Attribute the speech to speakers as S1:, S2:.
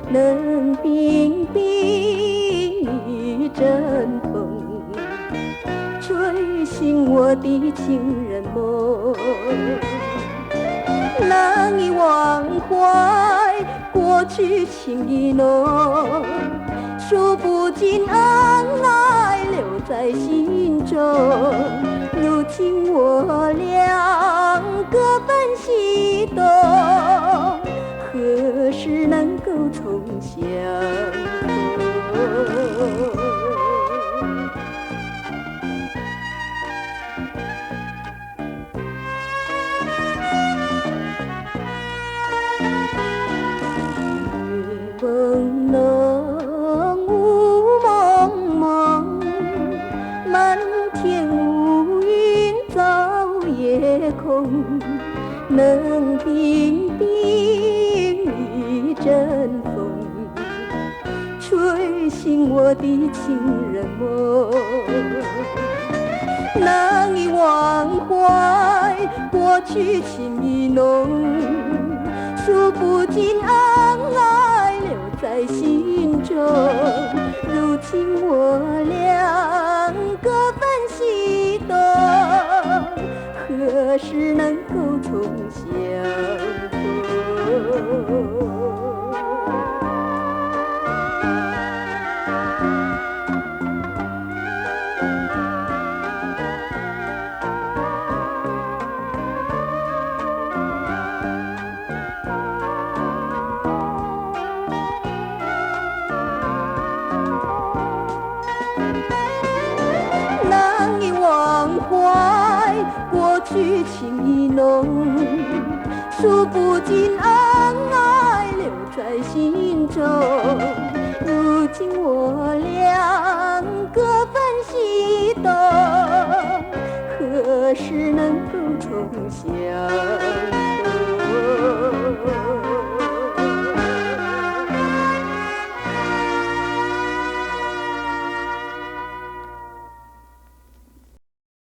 S1: 冷冰冰一阵风，吹醒我的情人梦。难以忘怀过去情意浓，数不尽恩爱留在心中。如今我俩各奔西东，何时能够重相逢？梦浓雾蒙蒙，满天乌云罩夜空。冷冰冰一阵风，吹醒我的情人梦。难以忘怀过去情意浓，数不尽恩爱留在心中。如今我俩各奔西东，何时能够重相逢？难以忘怀过去情意浓，数不尽恩爱留在心中。如今我俩各奔西东，何时能够重相逢？